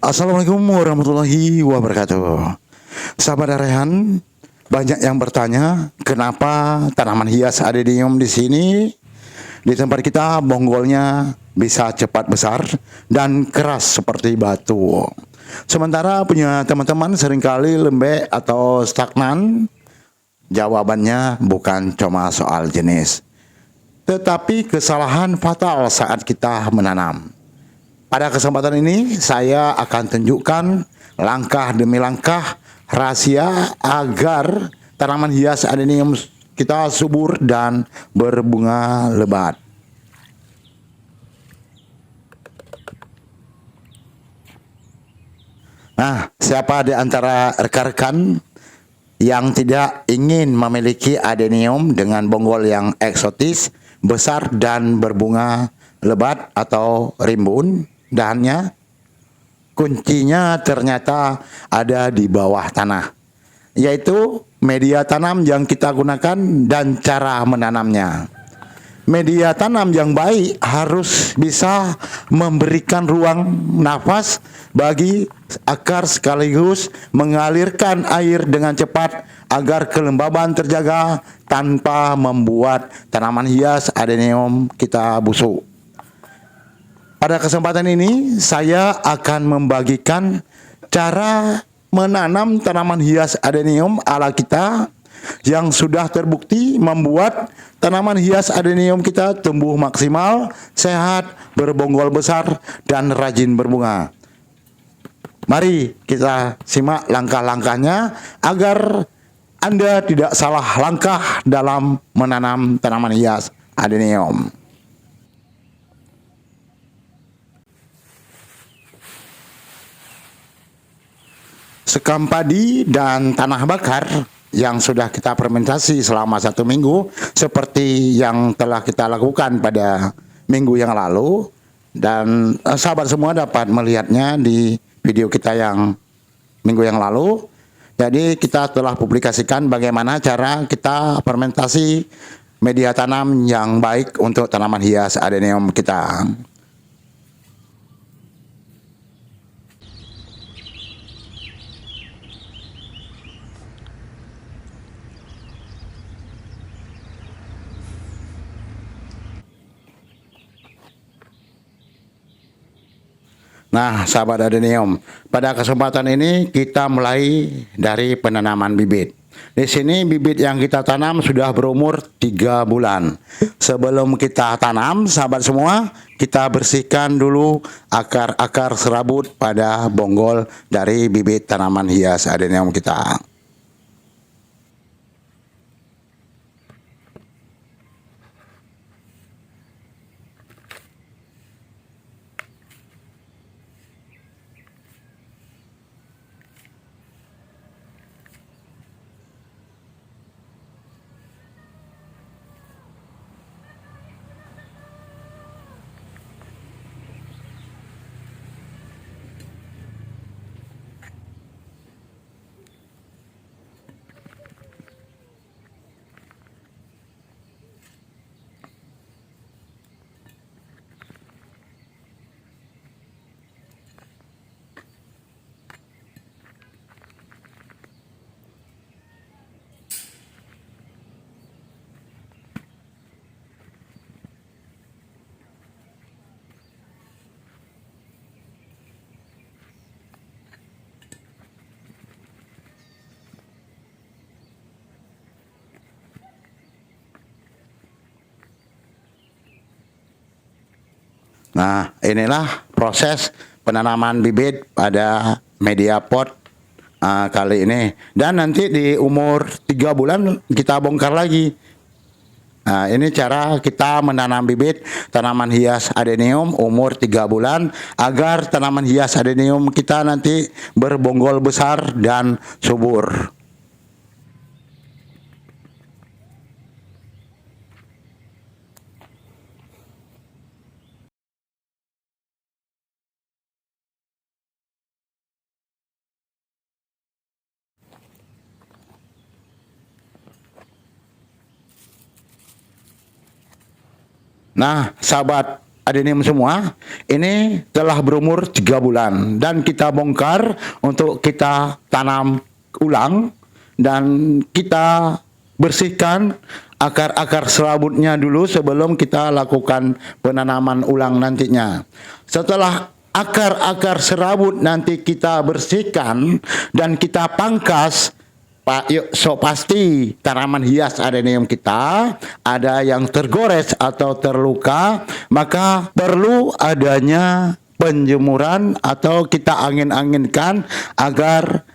Assalamualaikum warahmatullahi wabarakatuh. Sahabat Rehan, banyak yang bertanya kenapa tanaman hias adenium di sini di tempat kita bonggolnya bisa cepat besar dan keras seperti batu. Sementara punya teman-teman seringkali lembek atau stagnan. Jawabannya bukan cuma soal jenis, tetapi kesalahan fatal saat kita menanam. Pada kesempatan ini saya akan tunjukkan langkah demi langkah rahasia agar tanaman hias adenium kita subur dan berbunga lebat. Nah, siapa di antara rekan-rekan yang tidak ingin memiliki adenium dengan bonggol yang eksotis, besar dan berbunga lebat atau rimbun? Dahannya, kuncinya ternyata ada di bawah tanah, yaitu media tanam yang kita gunakan dan cara menanamnya. Media tanam yang baik harus bisa memberikan ruang nafas bagi akar sekaligus mengalirkan air dengan cepat agar kelembaban terjaga tanpa membuat tanaman hias adenium kita busuk. Pada kesempatan ini saya akan membagikan cara menanam tanaman hias adenium ala kita yang sudah terbukti membuat tanaman hias adenium kita tumbuh maksimal, sehat, berbonggol besar, dan rajin berbunga. Mari kita simak langkah-langkahnya agar Anda tidak salah langkah dalam menanam tanaman hias adenium. Sekam padi dan tanah bakar yang sudah kita fermentasi selama 1 minggu seperti yang telah kita lakukan pada minggu yang lalu, dan sahabat semua dapat melihatnya di video kita yang minggu yang lalu. Jadi kita telah publikasikan bagaimana cara kita fermentasi media tanam yang baik untuk tanaman hias adenium kita. Nah, sahabat adenium, pada kesempatan ini kita mulai dari penanaman bibit. Di sini bibit yang kita tanam sudah berumur 3 bulan. Sebelum kita tanam, sahabat semua, kita bersihkan dulu akar-akar serabut pada bonggol dari bibit tanaman hias adenium kita. Nah, inilah proses penanaman bibit pada media pot kali ini. Dan nanti di umur 3 bulan kita bongkar lagi. Nah, ini cara kita menanam bibit tanaman hias adenium umur 3 bulan agar tanaman hias adenium kita nanti berbonggol besar dan subur. Nah, sahabat adenium semua ini telah berumur 3 bulan dan kita bongkar untuk kita tanam ulang dan kita bersihkan akar-akar serabutnya dulu sebelum kita lakukan penanaman ulang nantinya. Setelah akar-akar serabut nanti kita bersihkan dan kita pangkas, pasti tanaman hias adenium kita ada yang tergores atau terluka, maka perlu adanya penjemuran atau kita angin-anginkan agar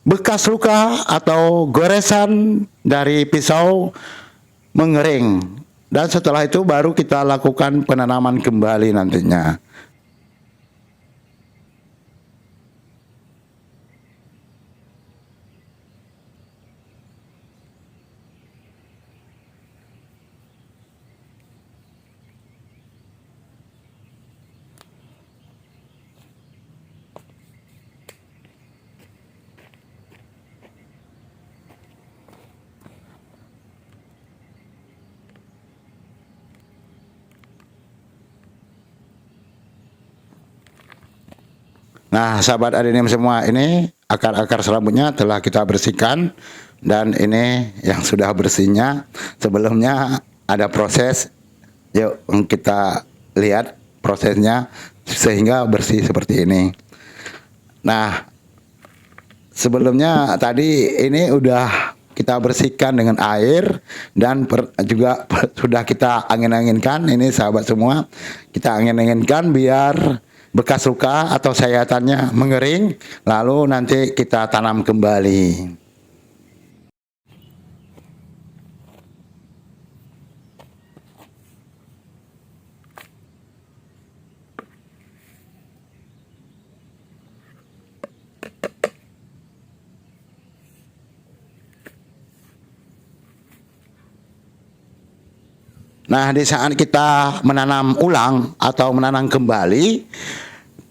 bekas luka atau goresan dari pisau mengering. Dan setelah itu baru kita lakukan penanaman kembali nantinya. Nah, sahabat adenium semua, ini akar-akar serabutnya telah kita bersihkan dan ini yang sudah bersihnya. Sebelumnya ada proses, yuk kita lihat prosesnya sehingga bersih seperti ini. Nah, sebelumnya tadi ini udah kita bersihkan dengan air dan juga sudah kita angin-anginkan. Ini sahabat semua, kita angin-anginkan biar bekas luka atau sayatannya mengering, lalu nanti kita tanam kembali. Nah, di saat kita menanam ulang atau menanam kembali,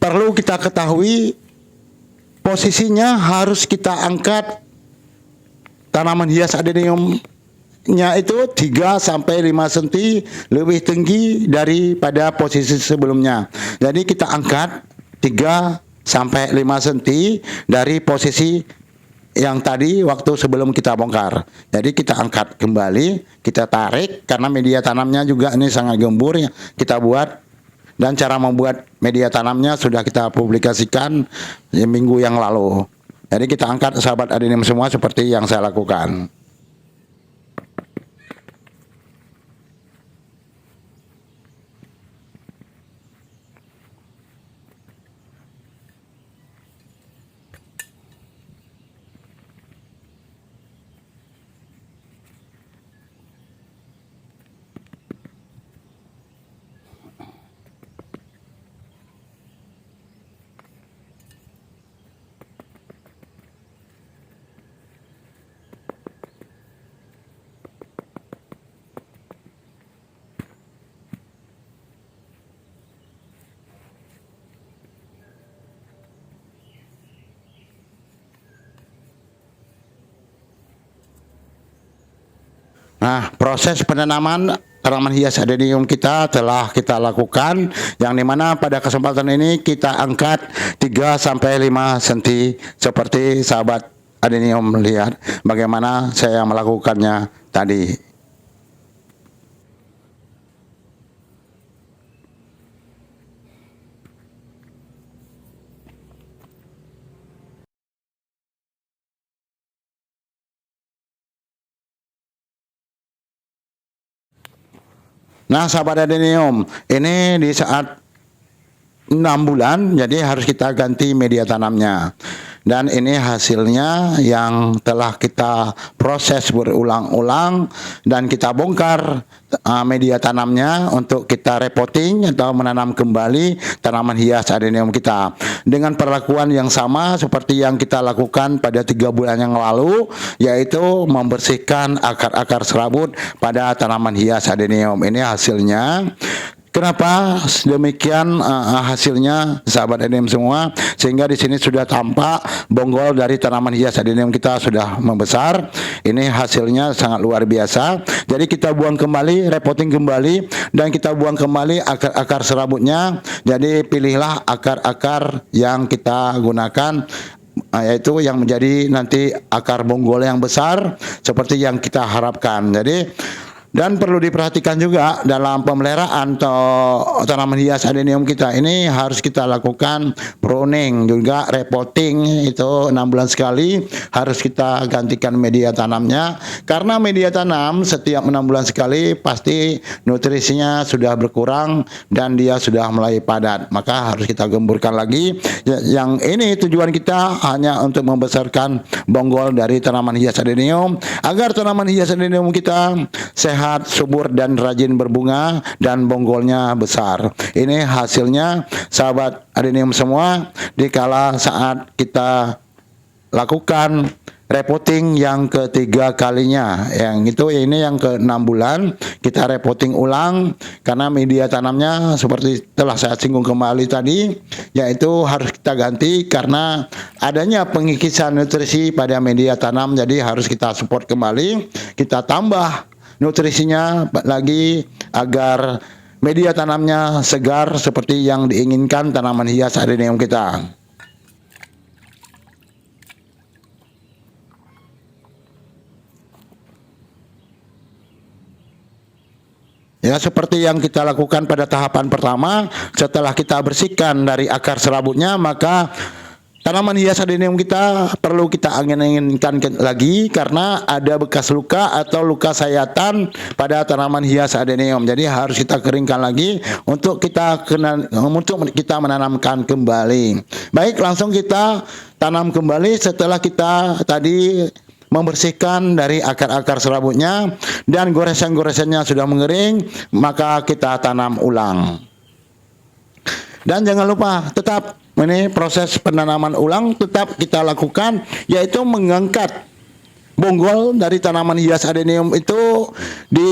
perlu kita ketahui posisinya harus kita angkat tanaman hias adeniumnya itu 3 sampai 5 cm lebih tinggi daripada posisi sebelumnya. Jadi kita angkat 3 sampai 5 cm dari posisi yang tadi waktu sebelum kita bongkar. Jadi kita angkat kembali, kita tarik karena media tanamnya juga ini sangat gembur ya. Kita buat, dan cara membuat media tanamnya sudah kita publikasikan minggu yang lalu. Jadi kita angkat sahabat adenium semua seperti yang saya lakukan. Nah, proses penanaman tanaman hias adenium kita telah kita lakukan, yang dimana pada kesempatan ini kita angkat 3 sampai 5 cm seperti sahabat adenium lihat bagaimana saya melakukannya tadi. Nah, sahabat adenium, ini di saat 6 bulan, jadi harus kita ganti media tanamnya. Dan ini hasilnya yang telah kita proses berulang-ulang dan kita bongkar media tanamnya untuk kita repotting atau menanam kembali tanaman hias adenium kita dengan perlakuan yang sama seperti yang kita lakukan pada 3 bulan yang lalu, yaitu membersihkan akar-akar serabut pada tanaman hias adenium. Ini hasilnya. Kenapa demikian hasilnya sahabat adenium semua, sehingga di sini sudah tampak bonggol dari tanaman hias adenium kita sudah membesar. Ini hasilnya sangat luar biasa. Jadi kita buang kembali, repotting kembali, dan kita buang kembali akar-akar serabutnya. Jadi pilihlah akar-akar yang kita gunakan, yaitu yang menjadi nanti akar bonggol yang besar seperti yang kita harapkan. Jadi dan perlu diperhatikan juga dalam pemeliharaan tanaman hias adenium kita ini, harus kita lakukan pruning juga, repotting itu 6 bulan sekali harus kita gantikan media tanamnya, karena media tanam setiap 6 bulan sekali pasti nutrisinya sudah berkurang dan dia sudah mulai padat, maka harus kita gemburkan lagi. Yang ini tujuan kita hanya untuk membesarkan bonggol dari tanaman hias adenium agar tanaman hias adenium kita sehat, subur dan rajin berbunga dan bonggolnya besar. Ini hasilnya sahabat adenium semua dikala saat kita lakukan repotting yang ketiga kalinya. Yang itu ini yang ke-6 bulan kita repotting ulang, karena media tanamnya seperti telah saya singgung kembali tadi, yaitu harus kita ganti karena adanya pengikisan nutrisi pada media tanam. Jadi harus kita support kembali, kita tambah nutrisinya lagi agar media tanamnya segar seperti yang diinginkan tanaman hias adenium kita. Ya, seperti yang kita lakukan pada tahapan pertama, setelah kita bersihkan dari akar serabutnya, maka tanaman hias adenium kita perlu kita angin-anginkan lagi karena ada bekas luka atau luka sayatan pada tanaman hias adenium. Jadi harus kita keringkan lagi untuk kita menanamkan kembali. Baik, langsung kita tanam kembali setelah kita tadi membersihkan dari akar-akar serabutnya dan goresan-goresannya sudah mengering, maka kita tanam ulang. Dan jangan lupa tetap ini proses penanaman ulang tetap kita lakukan, yaitu mengangkat bonggol dari tanaman hias adenium itu di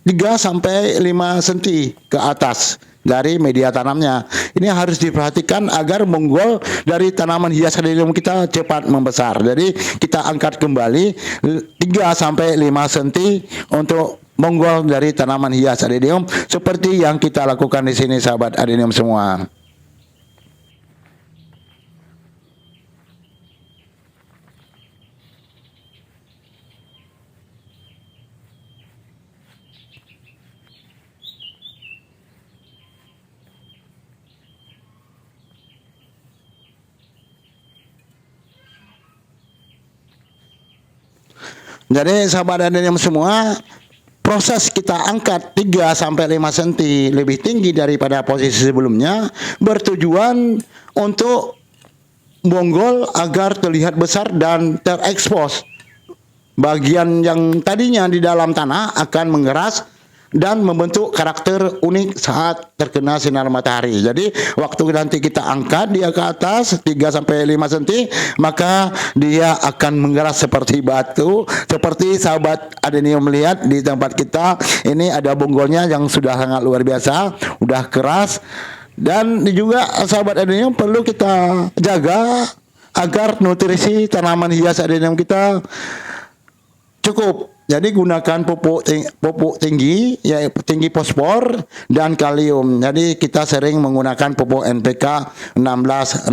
3 sampai 5 cm ke atas dari media tanamnya. Ini harus diperhatikan agar bonggol dari tanaman hias adenium kita cepat membesar. Jadi kita angkat kembali 3 sampai 5 cm untuk bonggol dari tanaman hias adenium seperti yang kita lakukan di sini sahabat adenium semua. Jadi sahabat adenium semua, proses kita angkat 3 sampai 5 cm lebih tinggi daripada posisi sebelumnya bertujuan untuk bonggol agar terlihat besar dan terekspos. Bagian yang tadinya di dalam tanah akan mengeras dan membentuk karakter unik saat terkena sinar matahari. Jadi waktu nanti kita angkat dia ke atas 3 sampai 5 cm, maka dia akan mengeras seperti batu. Seperti sahabat adenium melihat di tempat kita ini ada bonggolnya yang sudah sangat luar biasa, udah keras. Dan juga sahabat adenium perlu kita jaga agar nutrisi tanaman hias adenium kita cukup. Jadi gunakan pupuk tinggi, ya tinggi fosfor dan kalium. Jadi kita sering menggunakan pupuk NPK 16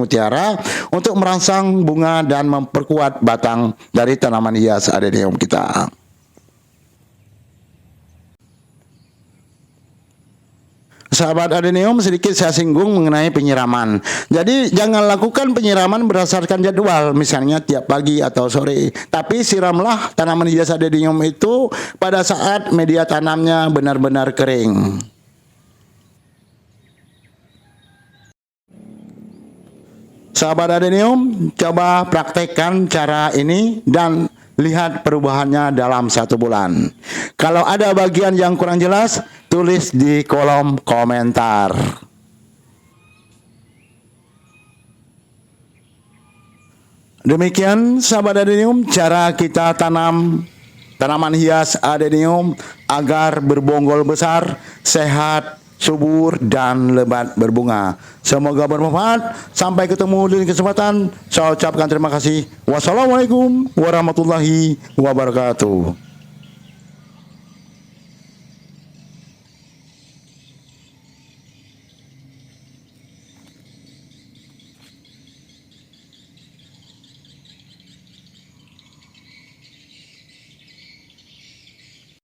mutiara untuk merangsang bunga dan memperkuat batang dari tanaman hias adenium kita. Sahabat adenium, sedikit saya singgung mengenai penyiraman. Jadi jangan lakukan penyiraman berdasarkan jadwal, misalnya tiap pagi atau sore. Tapi siramlah tanaman hias adenium itu pada saat media tanamnya benar-benar kering. Sahabat adenium, coba praktekkan cara ini dan lihat perubahannya dalam 1 bulan. Kalau ada bagian yang kurang jelas, tulis di kolom komentar. Demikian sahabat adenium, cara kita tanam tanaman hias adenium agar berbonggol besar sehat, subur, dan lebat berbunga. Semoga bermanfaat. Sampai ketemu di kesempatan. Saya ucapkan terima kasih. Wassalamualaikum warahmatullahi wabarakatuh.